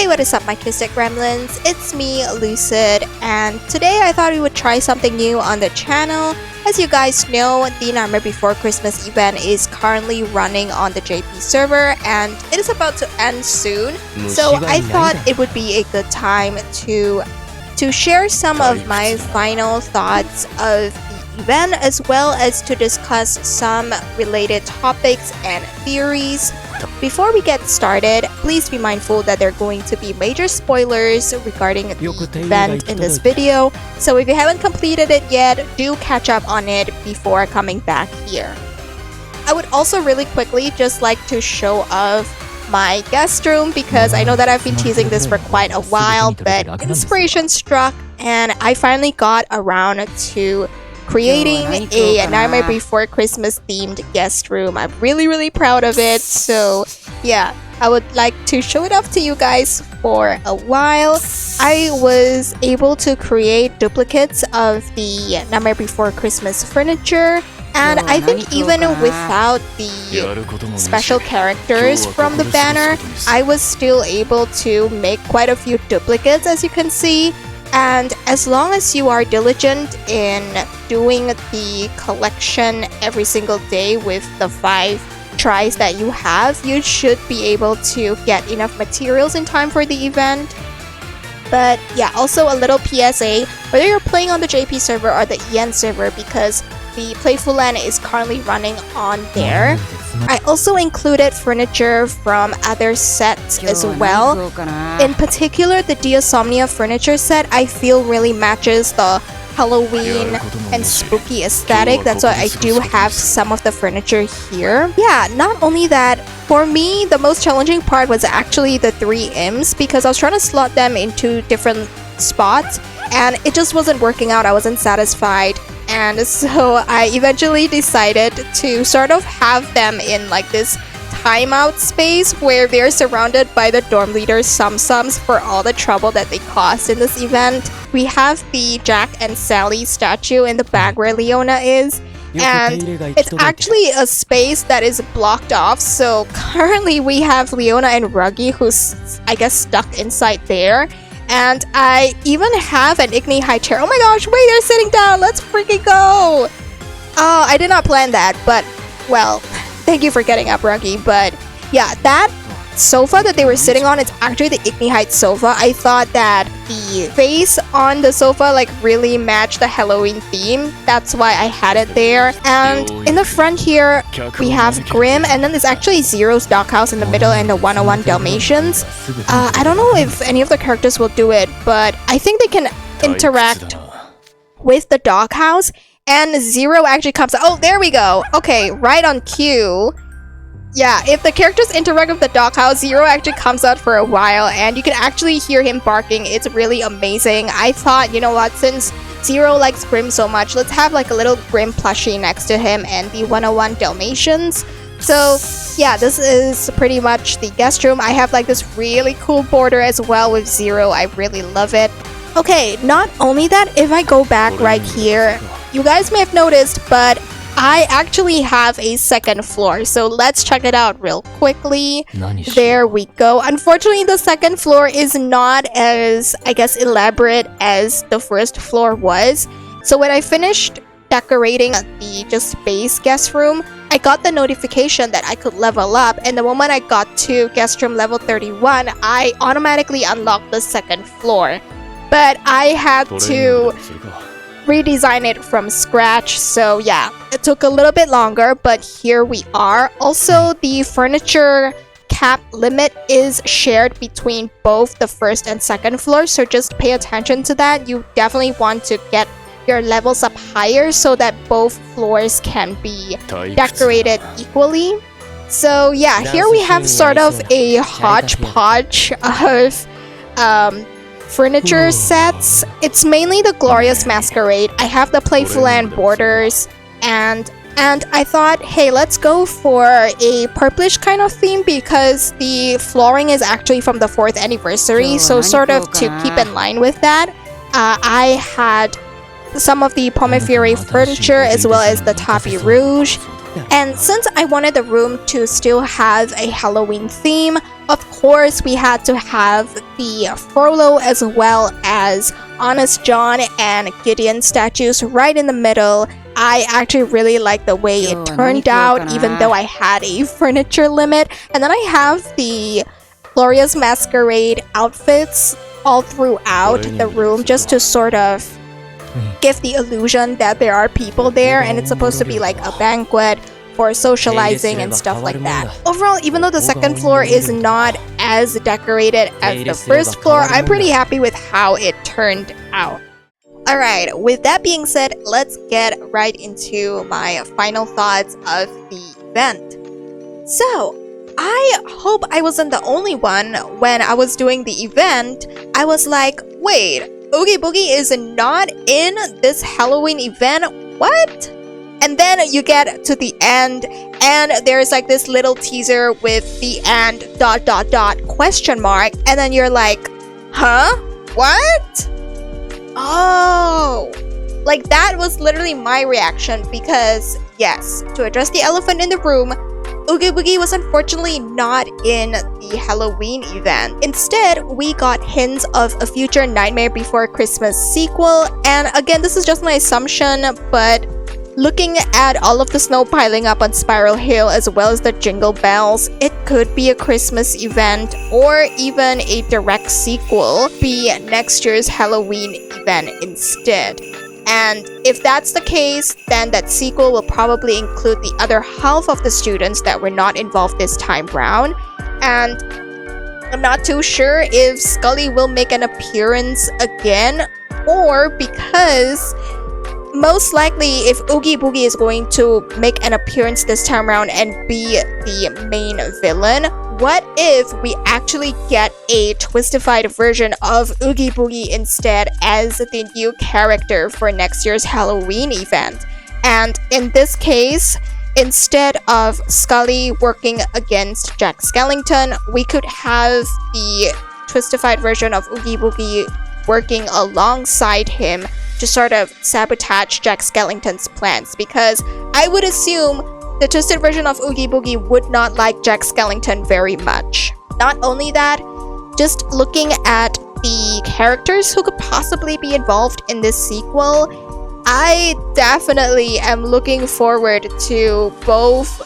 Hey, what is up, my Twisted Gremlins? It's me, Lucid, and today I thought we would try something new on the channel. As you guys know, the Nightmare Before Christmas event is currently running on the JP server, and it is about to end soon. So I thought it would be a good time to share some of my final thoughts of the event, as well as to discuss some related topics and theories. Before we get started, please be mindful that there are going to be major spoilers regarding the event in this video, so if you haven't completed it yet, do catch up on it before coming back here. I would also really quickly just like to show off my guest room, because I know that I've been teasing this for quite a while, but inspiration struck and I finally got around to creating a Nightmare Before Christmas themed guest room. I'm really proud of it, so yeah, I would like to show it off to you guys for a while. I was able to create duplicates of the Nightmare Before Christmas furniture, and I think even without the special characters from the banner, I was still able to make quite a few duplicates, as you can see. And as long as you are diligent in doing the collection every single day with the 5 tries that you have, you should be able to get enough materials in time for the event. But yeah, also a little PSA, whether you're playing on the JP server or the EN server, because the Playful Land is currently running on there, I also included furniture from other sets as well. In particular, the Diasomnia furniture set I feel really matches the Halloween and spooky aesthetic. That's why I do have some of the furniture here. Yeah, not only that, for me, the most challenging part was actually the 3 imps, because I was trying to slot them into different spots and it just wasn't working out. I wasn't satisfied. And so I eventually decided to sort of have them in like this timeout space where they're surrounded by the dorm leader Sum-Sums for all the trouble that they caused in this event. We have the Jack and Sally statue in the back where Leona is, and it's actually a space that is blocked off, so currently we have Leona and Ruggy, who's I guess stuck inside there. And I even have an Igni high chair. Oh my gosh, wait, they're sitting down. Let's freaking go. Oh, I did not plan that, but well, thank you for getting up, Ruggy. But yeah, that sofa that they were sitting on, it's actually the Igni height sofa. I thought that the face on the sofa like really matched the Halloween theme. That's why I had it there. And in the front here, we have Grim, and then there's actually Zero's doghouse in the middle and the 101 Dalmatians. I don't know if any of the characters will do it, but I think they can interact with the doghouse, and Zero actually comes out. Oh, there we go. Okay, right on cue. Yeah, if the characters interact with the doghouse, Zero actually comes out for a while, and you can actually hear him barking. It's really amazing. I thought, you know what, since Zero likes Grim so much, let's have like a little Grim plushie next to him and the 101 Dalmatians. So yeah, this is pretty much the guest room. I have like this really cool border as well with Zero. I really love it. Okay, not only that, if I go back right here, you guys may have noticed, but I actually have a second floor, so let's check it out real quickly. There we go. Unfortunately, the second floor is not as, I guess, elaborate as the first floor was. So when I finished decorating the just base guest room, I got the notification that I could level up, and the moment I got to guest room level 31, I automatically unlocked the second floor. But I had to redesign it from scratch, so yeah, it took a little bit longer, but here we are. Also, the furniture cap limit is shared between both the first and second floor, so just pay attention to that. You definitely want to get your levels up higher so that both floors can be decorated equally. So yeah, here we have sort of a hodgepodge of furniture sets. It's mainly the Glorious Masquerade. I have the Playful Land borders, and I thought, hey, let's go for a purplish kind of theme, because the flooring is actually from the 4th anniversary, so sort of to keep in line with that, I had some of the Pomme Fury furniture as well as the Tapis Rouge. And since I wanted the room to still have a Halloween theme, of course we had to have the Frollo as well as Honest John and Gideon statues right in the middle. I actually really like the way it turned out, even though I had a furniture limit. And then I have the Gloria's Masquerade outfits all throughout the room just to sort of give the illusion that there are people there, and it's supposed to be like a banquet for socializing and stuff like that. Overall, even though the second floor is not as decorated as the first floor, I'm pretty happy with how it turned out. Alright, with that being said, let's get right into my final thoughts of the event. So, I hope I wasn't the only one. When I was doing the event, I was like, wait, Oogie Boogie is not in this Halloween event? What? And then you get to the end, and there's like this little teaser with the end ... question mark, and then you're like, huh? What? Oh, like that was literally my reaction, because yes, to address the elephant in the room, Oogie Boogie was unfortunately not in the Halloween event. Instead, we got hints of a future Nightmare Before Christmas sequel, and again, this is just my assumption, but looking at all of the snow piling up on Spiral Hill as well as the jingle bells, it could be a Christmas event or even a direct sequel, be next year's Halloween event instead. And if that's the case, then that sequel will probably include the other half of the students that were not involved this time round. And I'm not too sure if Scully will make an appearance again, or because most likely if Oogie Boogie is going to make an appearance this time around and be the main villain, what if we actually get a twistified version of Oogie Boogie instead as the new character for next year's Halloween event? And in this case, instead of Scully working against Jack Skellington, we could have the twistified version of Oogie Boogie working alongside him to sort of sabotage Jack Skellington's plans, because I would assume the twisted version of Oogie Boogie would not like Jack Skellington very much. Not only that, just looking at the characters who could possibly be involved in this sequel, I definitely am looking forward to both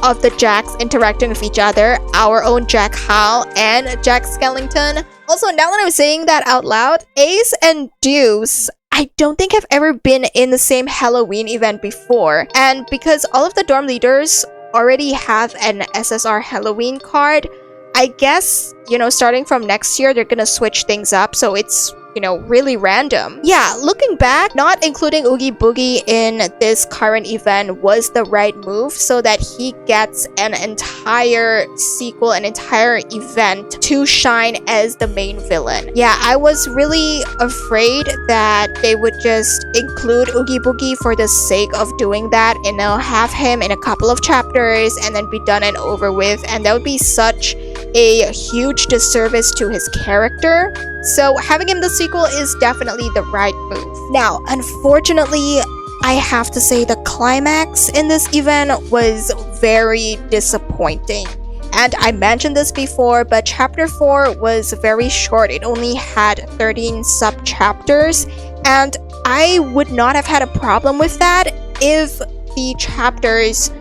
of the Jacks interacting with each other, our own Jack Hal and Jack Skellington. Also, now that I'm saying that out loud, Ace and Deuce, I don't think I've ever been in the same Halloween event before, and because all of the dorm leaders already have an SSR Halloween card, I guess, starting from next year, they're gonna switch things up, so it's, really random. Yeah, looking back, not including Oogie Boogie in this current event was the right move, so that he gets an entire sequel, an entire event to shine as the main villain. Yeah, I was really afraid that they would just include Oogie Boogie for the sake of doing that, and have him in a couple of chapters and then be done and over with, and that would be such a huge disservice to his character. So having him the sequel is definitely the right move. Now, unfortunately, I have to say the climax in this event was very disappointing. And I mentioned this before, but chapter 4 was very short. It only had 13 sub-chapters, and I would not have had a problem with that if the chapters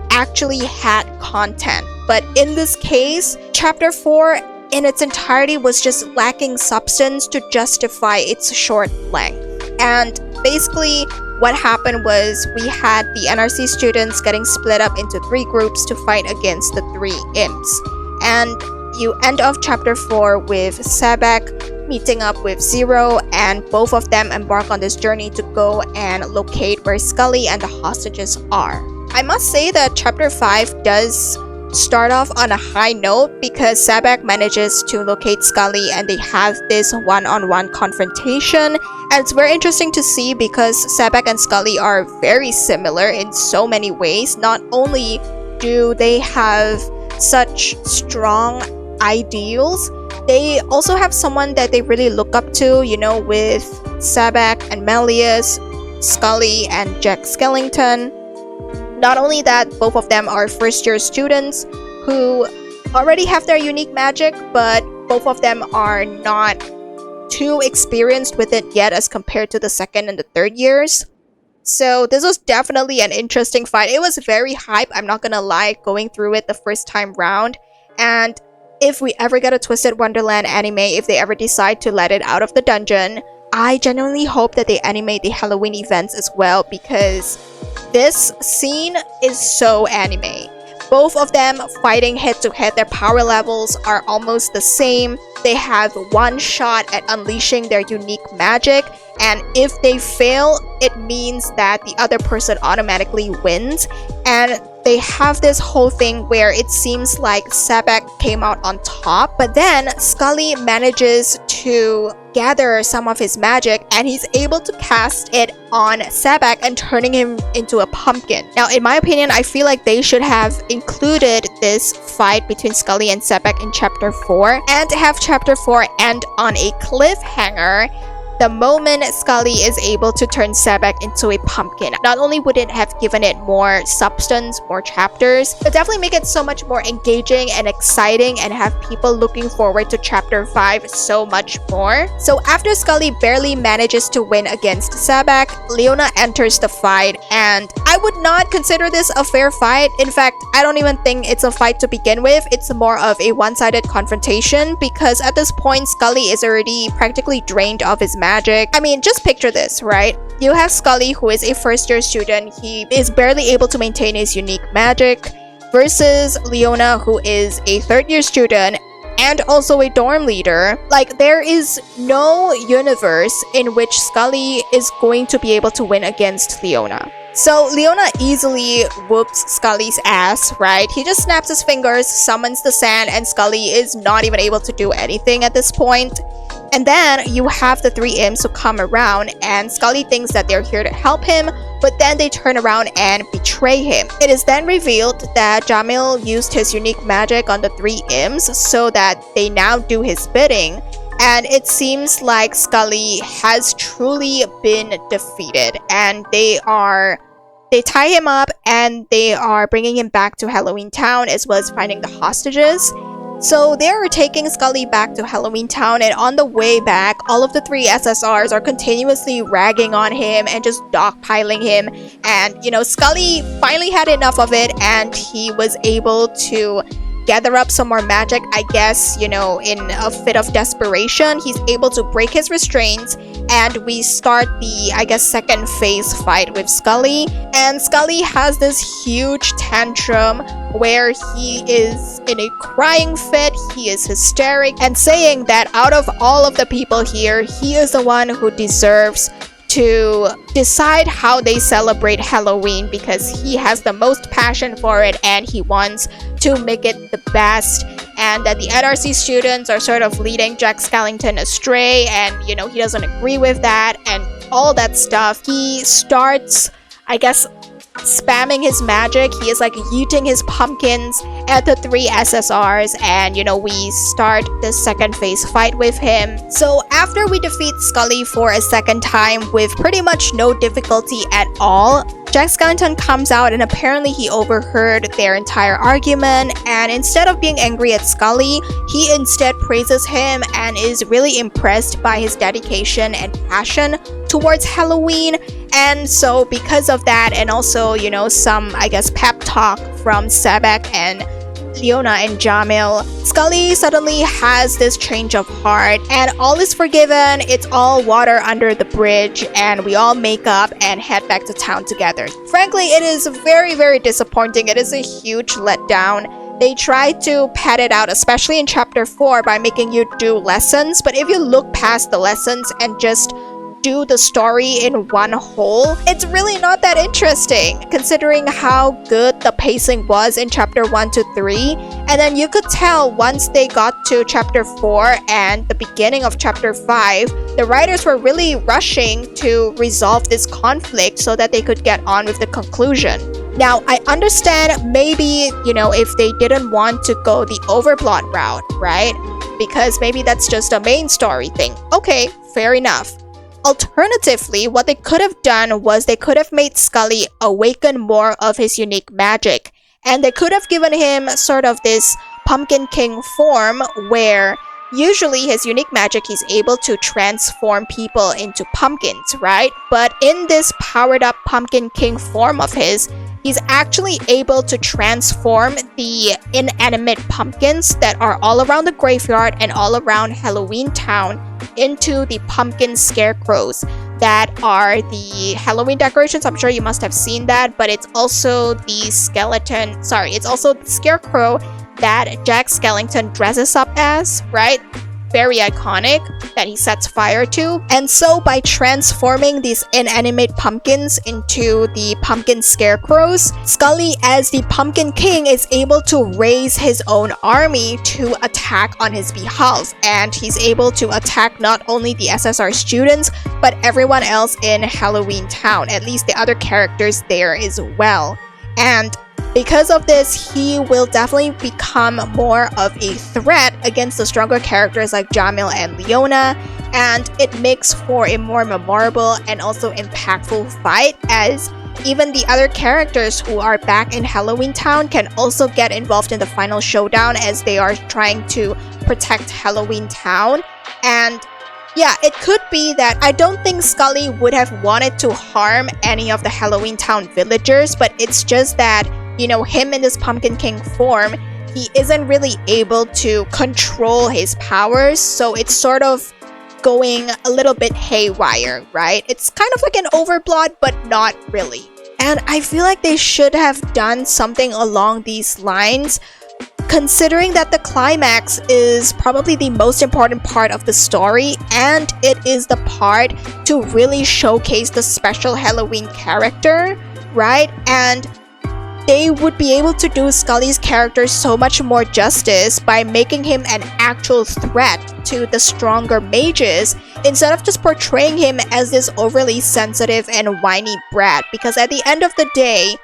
actually had content. But in this case, chapter 4 in its entirety was just lacking substance to justify its short length. And basically, what happened was we had the NRC students getting split up into 3 groups to fight against the 3 imps. And you end off chapter 4 with Sebek meeting up with Zero, and both of them embark on this journey to go and locate where Scully and the hostages are. I must say that chapter 5 does start off on a high note, because Sebek manages to locate Scully and they have this one-on-one confrontation, and it's very interesting to see because Sebek and Scully are very similar in so many ways. Not only do they have such strong ideals, they also have someone that they really look up to, with Sebek and Melius, Scully and Jack Skellington. Not only that, both of them are first-year students who already have their unique magic, but both of them are not too experienced with it yet as compared to the second and the third years. So this was definitely an interesting fight. It was very hype, I'm not gonna lie, going through it the first time round. And if we ever get a Twisted Wonderland anime, if they ever decide to let it out of the dungeon, I genuinely hope that they animate the Halloween events as well, because this scene is so anime. Both of them fighting head to head, their power levels are almost the same. They have one shot at unleashing their unique magic, and if they fail, it means that the other person automatically wins. And they have this whole thing where it seems like Sebek came out on top, but then Scully manages to gather some of his magic and he's able to cast it on Sebek and turning him into a pumpkin. Now, in my opinion, I feel like they should have included this fight between Scully and Sebek in Chapter 4 and have Chapter 4 end on a cliffhanger the moment Scully is able to turn Sebek into a pumpkin. Not only would it have given it more substance, more chapters, but definitely make it so much more engaging and exciting and have people looking forward to Chapter 5 so much more. So after Scully barely manages to win against Sebek, Leona enters the fight, and I would not consider this a fair fight. In fact, I don't even think it's a fight to begin with. It's more of a one-sided confrontation because at this point, Scully is already practically drained of his magic. I mean, just picture this, right? You have Scully, who is a first-year student. He is barely able to maintain his unique magic, versus Leona, who is a third-year student and also a dorm leader. Like, there is no universe in which Scully is going to be able to win against Leona. So Leona easily whoops Scully's ass, right? He just snaps his fingers, summons the sand, and Scully is not even able to do anything at this point. And then you have the three imps who come around, and Scully thinks that they're here to help him, but then they turn around and betray him. It is then revealed that Jamil used his unique magic on the three imps so that they now do his bidding. And it seems like Scully has truly been defeated, and they tie him up and they are bringing him back to Halloween Town as well as finding the hostages. So they're taking Scully back to Halloween Town, and on the way back, all of the three SSRs are continuously ragging on him and just dogpiling him. And, you know, Scully finally had enough of it and he was able to gather up some more magic, I guess, you know, in a fit of desperation. He's able to break his restraints, and we start the, I guess, second phase fight with Scully. And Scully has this huge tantrum where he is in a crying fit, he is hysteric, and saying that out of all of the people here, he is the one who deserves to decide how they celebrate Halloween because he has the most passion for it and he wants to make it the best. And that the NRC students are sort of leading Jack Skellington astray, and, you know, he doesn't agree with that and all that stuff. He starts, I guess, spamming his magic. He is like yeeting his pumpkins at the three SSRs, and, you know, we start the second phase fight with him. So after we defeat Scully for a second time with pretty much no difficulty at all, Jack Skellington comes out, and apparently he overheard their entire argument, and instead of being angry at Scully, he instead praises him and is really impressed by his dedication and passion towards Halloween. And so because of that, and also, you know, some, I guess, pep talk from Sebek and Leona and Jamil, Scully suddenly has this change of heart and all is forgiven. It's all water under the bridge, and we all make up and head back to town together. Frankly, it is very, very disappointing. It is a huge letdown. They try to pad it out, especially in Chapter 4, by making you do lessons, but if you look past the lessons and just do the story in one whole, it's really not that interesting considering how good the pacing was in Chapter 1 to 3. And then you could tell once they got to Chapter 4 and the beginning of Chapter 5, the writers were really rushing to resolve this conflict so that they could get on with the conclusion. Now, I understand maybe, you know, if they didn't want to go the overplot route, right? Because maybe that's just a main story thing. Okay, fair enough. Alternatively, what they could have done was they could have made Scully awaken more of his unique magic, and they could have given him sort of this Pumpkin King form where Usually his unique magic, he's able to transform people into pumpkins, right? But in this powered up Pumpkin King form of his, he's actually able to transform the inanimate pumpkins that are all around the graveyard and all around Halloween Town into the pumpkin scarecrows that are the Halloween decorations. I'm sure you must have seen that, but it's also the it's also the scarecrow that Jack Skellington dresses up as, right? Very iconic, that he sets fire to. And so by transforming these inanimate pumpkins into the pumpkin scarecrows, Scully as the Pumpkin King is able to raise his own army to attack on his behalf, and he's able to attack not only the SSR students but everyone else in Halloween Town, at least the other characters there as well. And because of this, he will definitely become more of a threat against the stronger characters like Jamil and Leona, and it makes for a more memorable and also impactful fight, as even the other characters who are back in Halloween Town can also get involved in the final showdown as they are trying to protect Halloween Town. And yeah, it could be that I don't think Scully would have wanted to harm any of the Halloween Town villagers, but it's just that, you know, him in this Pumpkin King form, he isn't really able to control his powers, so it's sort of going a little bit haywire, right? It's kind of like an overplot, but not really. And I feel like they should have done something along these lines, considering that the climax is probably the most important part of the story, and it is the part to really showcase the special Halloween character, right? And they would be able to do Scully's character so much more justice by making him an actual threat to the stronger mages, instead of just portraying him as this overly sensitive and whiny brat, because at the end of the day,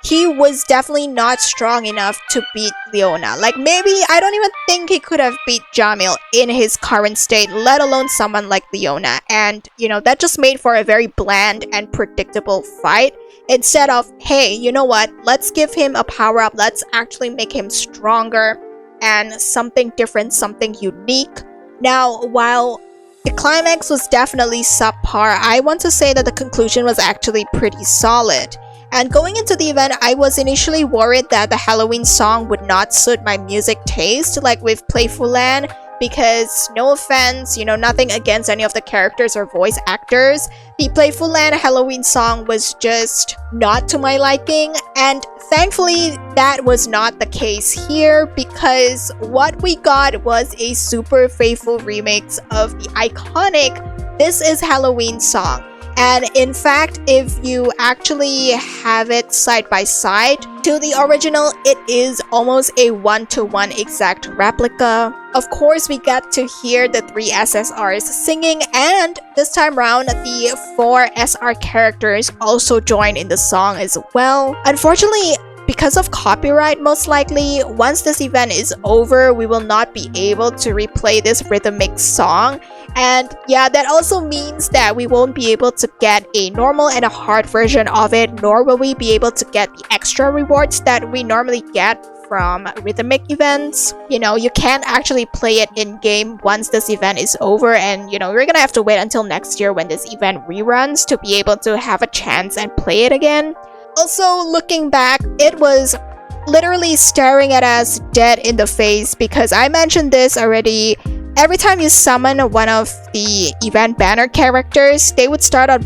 he was definitely not strong enough to beat Leona. Like, maybe, I don't even think he could have beat Jamil in his current state, let alone someone like Leona. And, you know, that just made for a very bland and predictable fight. Instead of, hey, you know what, let's give him a power-up, let's actually make him stronger and something different, something unique. Now, while the climax was definitely subpar, I want to say that the conclusion was actually pretty solid. And going into the event, I was initially worried that the Halloween song would not suit my music taste, like with Playful Land, because no offense, you know, nothing against any of the characters or voice actors, the Playful Land Halloween song was just not to my liking, and thankfully that was not the case here, because what we got was a super faithful remix of the iconic This Is Halloween song. And in fact, if you actually have it side by side to the original, it is almost a one-to-one exact replica. Of course, we got to hear the 3 SSRs singing, and this time around, the 4 SR characters also joined in the song as well. Unfortunately, because of copyright, most likely, once this event is over, we will not be able to replay this rhythmic song. And yeah, that also means that we won't be able to get a normal and a hard version of it, nor will we be able to get the extra rewards that we normally get from rhythmic events. You know, you can't actually play it in-game once this event is over, and you know, we're gonna have to wait until next year when this event reruns to be able to have a chance and play it again. Also, looking back, it was literally staring at us dead in the face, because I mentioned this already. Every time you summon one of the event banner characters, they would start out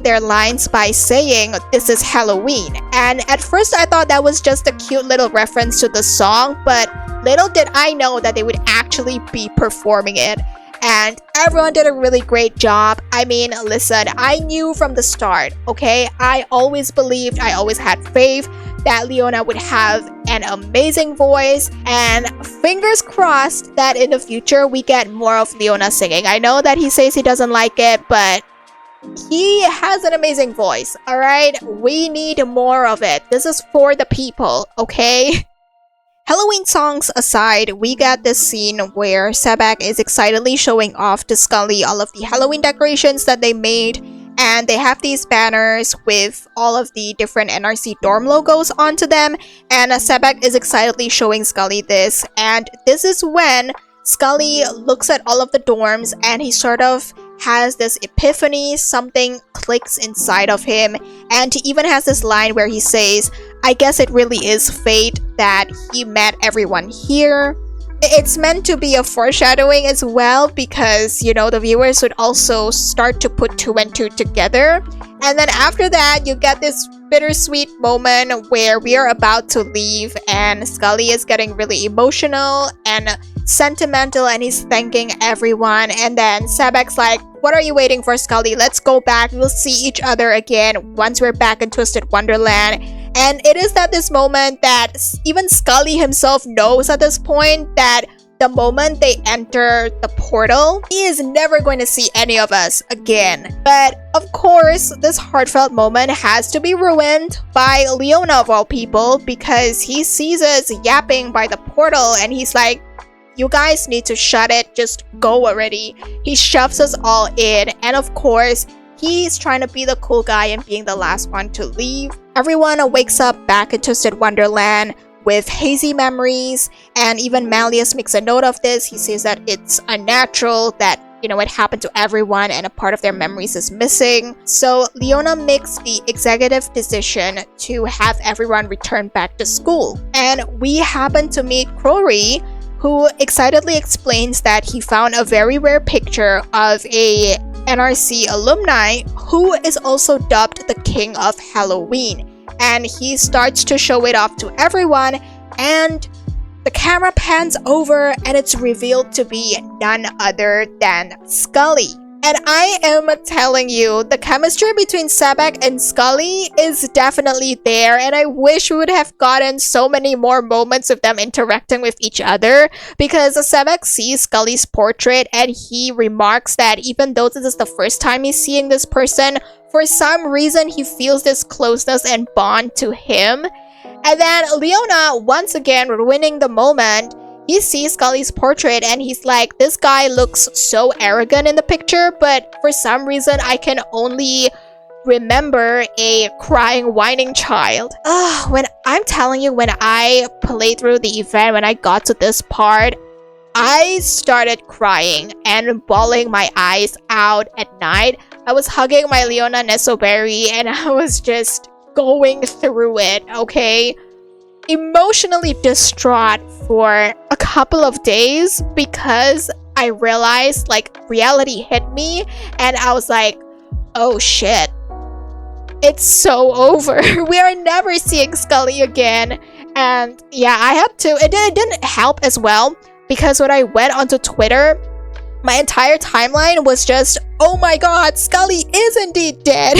their lines by saying, "This is Halloween." And at first I thought that was just a cute little reference to the song, but little did I know that they would actually be performing it. And everyone did a really great job. I mean, listen, I knew from the start, okay? I always believed, I always had faith that Leona would have an amazing voice, and fingers crossed that in the future we get more of Leona singing. I know that he says he doesn't like it, but he has an amazing voice, alright? We need more of it. This is for the people, okay? Halloween songs aside, we got this scene where Sebek is excitedly showing off to Scully all of the Halloween decorations that they made, and they have these banners with all of the different NRC dorm logos onto them, and Sebek is excitedly showing Scully this, and this is when Scully looks at all of the dorms and he sort of has this epiphany, something clicks inside of him, and he even has this line where he says, I guess it really is fate that he met everyone here. It's meant to be a foreshadowing as well because, you know, the viewers would also start to put 2 and 2 together. And then after that, you get this bittersweet moment where we are about to leave and Scully is getting really emotional and sentimental and he's thanking everyone. And then Sebek's like, what are you waiting for, Scully? Let's go back. We'll see each other again once we're back in Twisted Wonderland. And it is at this moment that even Scully himself knows at this point that the moment they enter the portal, he is never going to see any of us again. But of course, this heartfelt moment has to be ruined by Leona of all people because he sees us yapping by the portal and he's like, you guys need to shut it, just go already. He shoves us all in, and of course, he's trying to be the cool guy and being the last one to leave. Everyone wakes up back in Twisted Wonderland with hazy memories, and even Malleus makes a note of this. He says that it's unnatural, that, you know, it happened to everyone and a part of their memories is missing. So Leona makes the executive decision to have everyone return back to school. And we happen to meet Crowry, who excitedly explains that he found a very rare picture of a NRC alumni who is also dubbed the King of Halloween. And he starts to show it off to everyone, and the camera pans over and it's revealed to be none other than Scully. And I am telling you, the chemistry between Sebek and Scully is definitely there, and I wish we would have gotten so many more moments of them interacting with each other, because Sebek sees Scully's portrait and he remarks that even though this is the first time he's seeing this person, for some reason he feels this closeness and bond to him. And then Leona, once again ruining the moment, he sees Scully's portrait and he's like, this guy looks so arrogant in the picture, but for some reason I can only remember a crying, whining child. When I'm telling you, when I played through the event, when I got to this part, I started crying and bawling my eyes out at night. I was hugging my Leona Nesoberi and I was just going through it, okay? Emotionally distraught for a couple of days because I realized, like, reality hit me and I was like, oh shit, it's so over. We are never seeing Scully again. And yeah, I had to, it didn't help as well because when I went onto Twitter, my entire timeline was just, oh my god, Scully is indeed dead.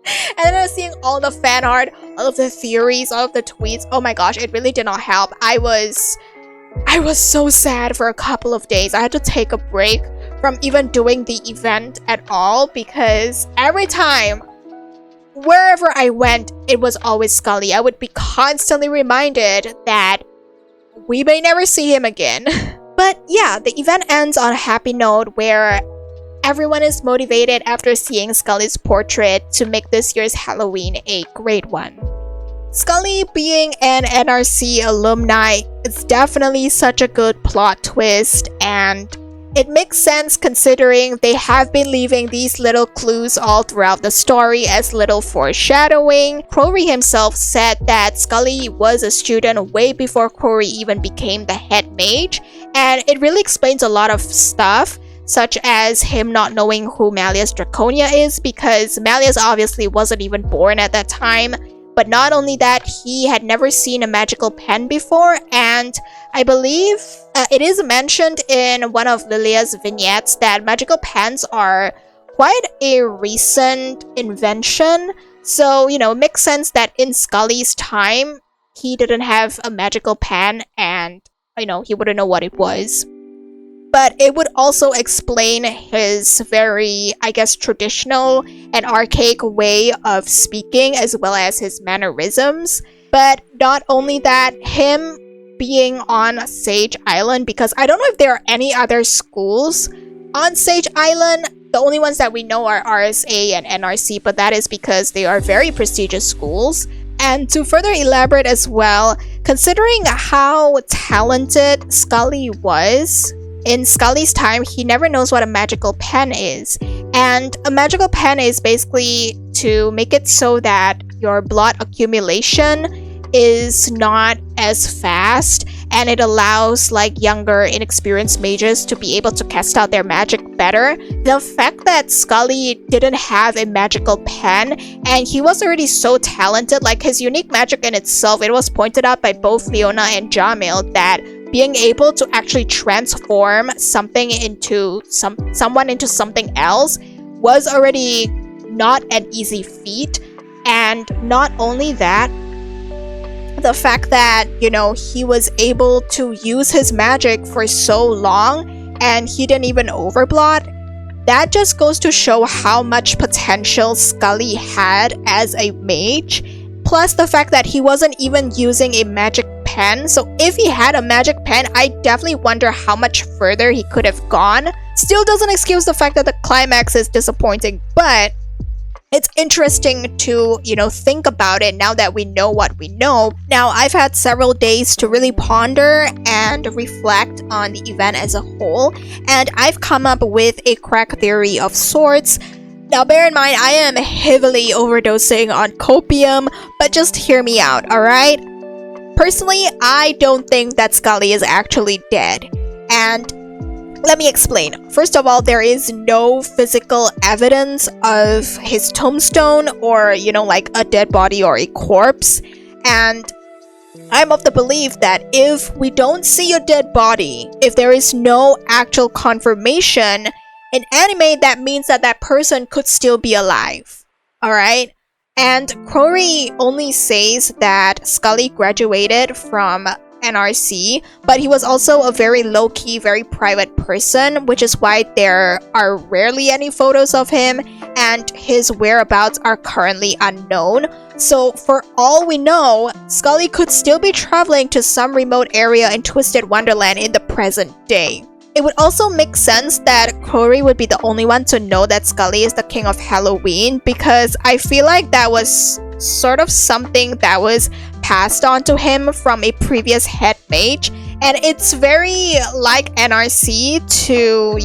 And then I was seeing all the fan art, all of the theories, all of the tweets. Oh my gosh, it really did not help. I was so sad for a couple of days. I had to take a break from even doing the event at all because every time, wherever I went, it was always Scully. I would be constantly reminded that we may never see him again. But yeah, the event ends on a happy note where everyone is motivated after seeing Scully's portrait to make this year's Halloween a great one. Scully being an NRC alumni is definitely such a good plot twist, and it makes sense considering they have been leaving these little clues all throughout the story as little foreshadowing. Crowry himself said that Scully was a student way before Crowry even became the head mage, and it really explains a lot of stuff, such as him not knowing who Malleus Draconia is because Malleus obviously wasn't even born at that time. But not only that, he had never seen a magical pen before, and I believe it is mentioned in one of Lilia's vignettes that magical pens are quite a recent invention. So, you know, it makes sense that in Scully's time, he didn't have a magical pen and, you know, he wouldn't know what it was. But it would also explain his very, I guess, traditional and archaic way of speaking as well as his mannerisms. But not only that, him being on Sage Island, because I don't know if there are any other schools on Sage Island. The only ones that we know are RSA and NRC, but that is because they are very prestigious schools. And to further elaborate as well, considering how talented Scully was, in Scully's time, he never knows what a magical pen is. And a magical pen is basically to make it so that your blood accumulation is not as fast, and it allows like younger inexperienced mages to be able to cast out their magic better. The fact that Scully didn't have a magical pen and he was already so talented, like his unique magic in itself, it was pointed out by both Leona and Jamil that being able to actually transform something into someone into something else was already not an easy feat. And not only that, the fact that, he was able to use his magic for so long and he didn't even overblot, that just goes to show how much potential Scully had as a mage. Plus the fact that he wasn't even using a magic pen. So if he had a magic pen, I definitely wonder how much further he could have gone. Still doesn't excuse the fact that the climax is disappointing, but it's interesting to, think about it now that we know what we know. Now, I've had several days to really ponder and reflect on the event as a whole, and I've come up with a crack theory of sorts. Now, bear in mind, I am heavily overdosing on copium, but just hear me out, alright? Personally, I don't think that Scully is actually dead, and let me explain. First of all, there is no physical evidence of his tombstone or, like a dead body or a corpse. And I'm of the belief that if we don't see a dead body, if there is no actual confirmation in anime, that means that that person could still be alive. Alright? And Crowry only says that Scully graduated from NRC, but he was also a very low-key, very private person, which is why there are rarely any photos of him, and his whereabouts are currently unknown. So for all we know, Scully could still be traveling to some remote area in Twisted Wonderland in the present day. It would also make sense that Crowry would be the only one to know that Scully is the king of Halloween, because I feel like that was sort of something that was passed on to him from a previous head mage. And it's very like NRC to,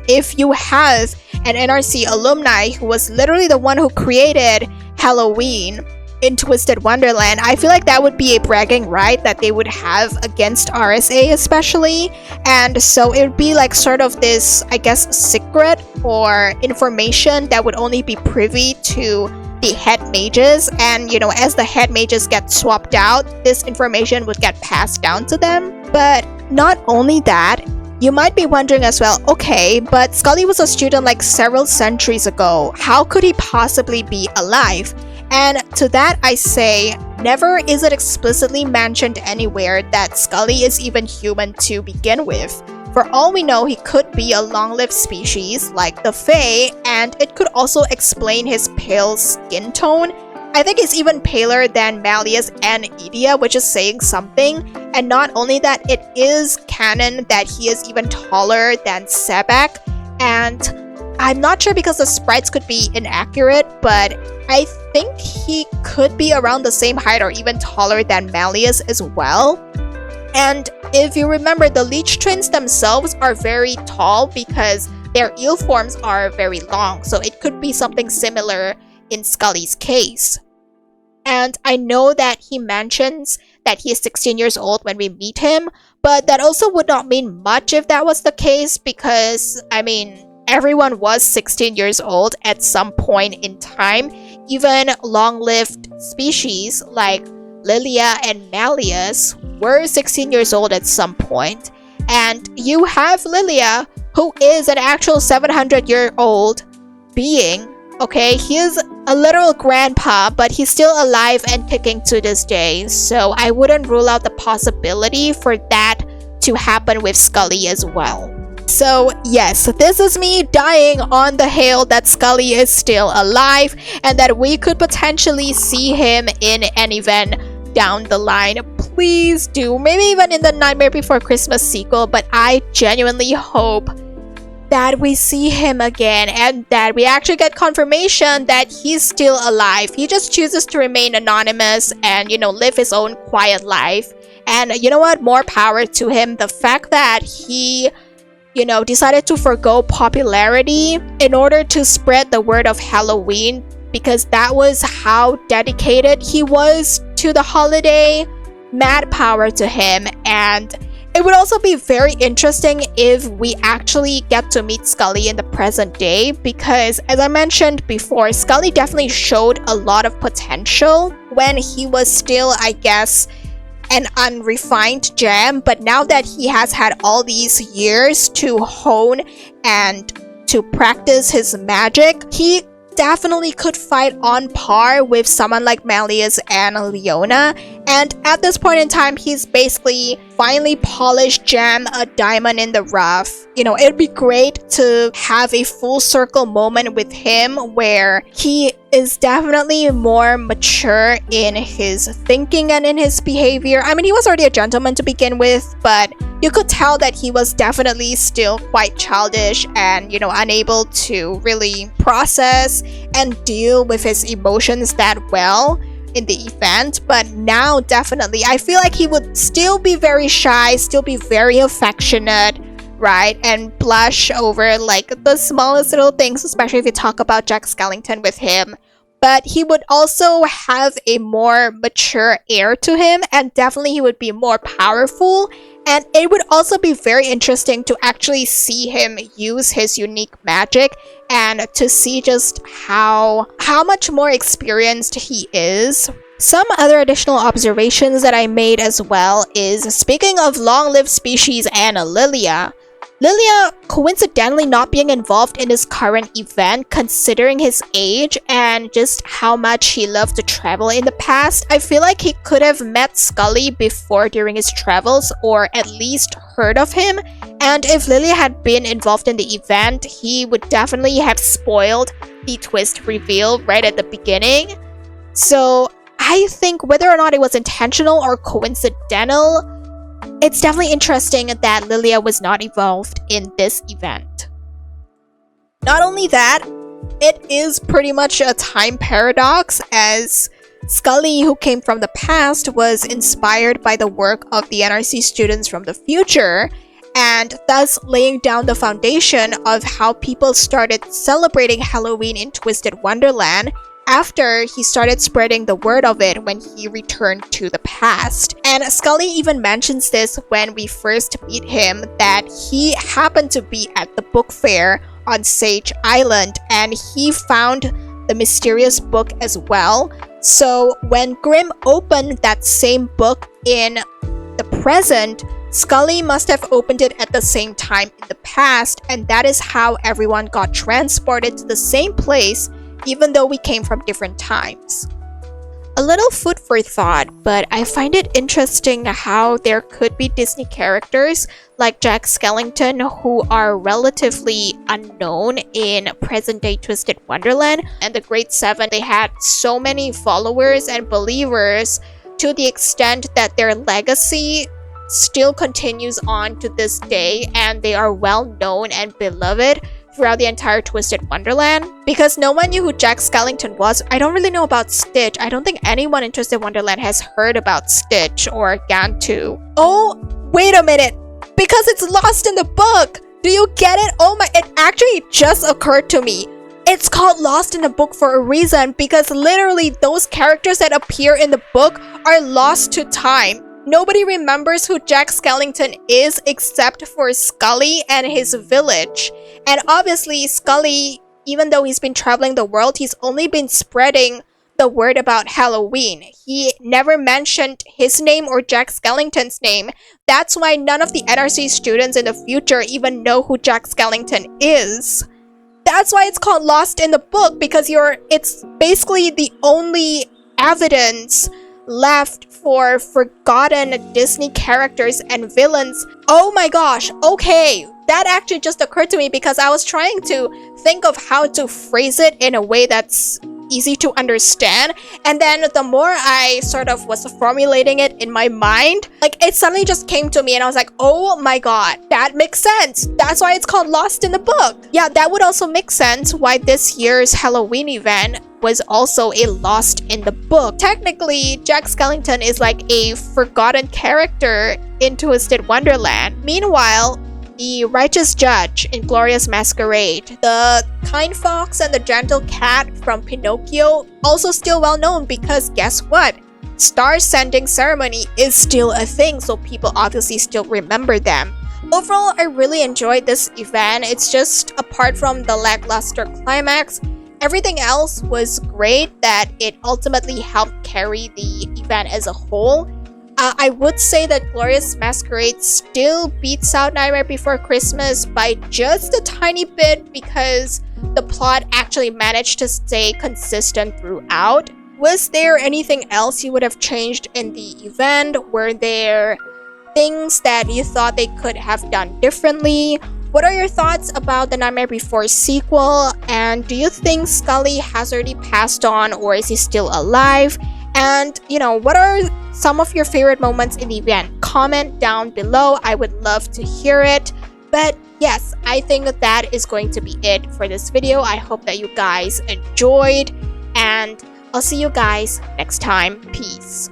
if you have an NRC alumni who was literally the one who created Halloween in Twisted Wonderland, I feel like that would be a bragging right that they would have against RSA especially. And so it would be like sort of this, I guess, secret or information that would only be privy to the head mages, and as the head mages get swapped out, this information would get passed down to them. But not only that, you might be wondering as well, okay, but Scully was a student like several centuries ago. How could he possibly be alive? And to that I say, never is it explicitly mentioned anywhere that Scully is even human to begin with. For all we know, he could be a long-lived species like the Fae, and it could also explain his pale skin tone. I think he's even paler than Malleus and Edea, which is saying something. And not only that, it is canon that he is even taller than Sebek, and I'm not sure because the sprites could be inaccurate, but I think he could be around the same height or even taller than Malleus as well. And if you remember, the Leech Twins themselves are very tall because their eel forms are very long, so it could be something similar in Scully's case. And I know that he mentions that he is 16 years old when we meet him, but that also would not mean much if that was the case, because, everyone was 16 years old at some point in time. Even long-lived species like Lilia and Malleus were 16 years old at some point. And you have Lilia, who is an actual 700-year-old being. Okay, he is a literal grandpa, but he's still alive and kicking to this day. So I wouldn't rule out the possibility for that to happen with Scully as well. So yes, this is me dying on the hill that Scully is still alive and that we could potentially see him in an event down the line. Please do, maybe even in the Nightmare Before Christmas sequel, but I genuinely hope that we see him again and that we actually get confirmation that he's still alive. He just chooses to remain anonymous and, live his own quiet life. And you know what? More power to him. The fact that he decided to forgo popularity in order to spread the word of Halloween, because that was how dedicated he was to the holiday. Mad power to him. And it would also be very interesting if we actually get to meet Scully in the present day, because as I mentioned before, Scully definitely showed a lot of potential when he was still, I guess, an unrefined gem. But now that he has had all these years to hone and to practice his magic, he definitely could fight on par with someone like Malleus and Leona. And at this point in time, he's basically finely polished gem, a diamond in the rough. It'd be great to have a full circle moment with him where he is definitely more mature in his thinking and in his behavior. I mean, he was already a gentleman to begin with, but you could tell that he was definitely still quite childish and, unable to really process and deal with his emotions that well in the event. But now, definitely, I feel like he would still be very shy, still be very affectionate, right? And blush over like the smallest little things, especially if you talk about Jack Skellington with him. But he would also have a more mature air to him, and definitely he would be more powerful. And it would also be very interesting to actually see him use his unique magic and to see just how much more experienced he is. Some other additional observations that I made as well is, speaking of long-lived species and Lilia coincidentally not being involved in his current event, considering his age and just how much he loved to travel in the past. I feel like he could have met Scully before during his travels, or at least heard of him. And if Lilia had been involved in the event, he would definitely have spoiled the twist reveal right at the beginning. So I think whether or not it was intentional or coincidental, it's definitely interesting that Lilia was not involved in this event. Not only that, it is pretty much a time paradox, as Scully, who came from the past, was inspired by the work of the NRC students from the future, and thus laying down the foundation of how people started celebrating Halloween in Twisted Wonderland after he started spreading the word of it when he returned to the past. And Scully even mentions this when we first meet him, that he happened to be at the book fair on Sage Island and he found the mysterious book as well. So when Grimm opened that same book in the present, Scully must have opened it at the same time in the past, and that is how everyone got transported to the same place, even though we came from different times. A little food for thought, but I find it interesting how there could be Disney characters like Jack Skellington who are relatively unknown in present-day Twisted Wonderland. And the Great Seven, they had so many followers and believers to the extent that their legacy still continues on to this day, and they are well known and beloved throughout the entire Twisted Wonderland. Because no one knew who Jack Skellington was, I don't really know about Stitch. I don't think anyone in Twisted Wonderland has heard about Stitch or Gantu. Oh, wait a minute. Because it's lost in the book. Do you get it? Oh my, it actually just occurred to me. It's called Lost in the Book for a reason, because literally those characters that appear in the book are lost to time. Nobody remembers who Jack Skellington is except for Scully and his village. And obviously Scully, even though he's been traveling the world, he's only been spreading the word about Halloween. He never mentioned his name or Jack Skellington's name. That's why none of the NRC students in the future even know who Jack Skellington is. That's why it's called Lost in the Book, because it's basically the only evidence left for forgotten Disney characters and villains. Oh my gosh, okay. That actually just occurred to me because I was trying to think of how to phrase it in a way that's easy to understand. And then the more I sort of was formulating it in my mind, like it suddenly just came to me and I was like, oh my god, that makes sense. That's why it's called Lost in the Book. Yeah, that would also make sense why this year's Halloween event was also a Lost in the Book. Technically, Jack Skellington is like a forgotten character in Twisted Wonderland. Meanwhile, the righteous judge in Glorious Masquerade, the kind fox and the gentle cat from Pinocchio, also still well known because guess what? Star sending ceremony is still a thing, so people obviously still remember them. Overall, I really enjoyed this event. It's just apart from the lackluster climax, everything else was great that it ultimately helped carry the event as a whole. I would say that Glorious Masquerade still beats out Nightmare Before Christmas by just a tiny bit because the plot actually managed to stay consistent throughout. Was there anything else you would have changed in the event? Were there things that you thought they could have done differently? What are your thoughts about the Nightmare Before sequel? And do you think Scully has already passed on or is he still alive? And, what are some of your favorite moments in the event? Comment down below. I would love to hear it. But yes, I think that is going to be it for this video. I hope that you guys enjoyed. And I'll see you guys next time. Peace.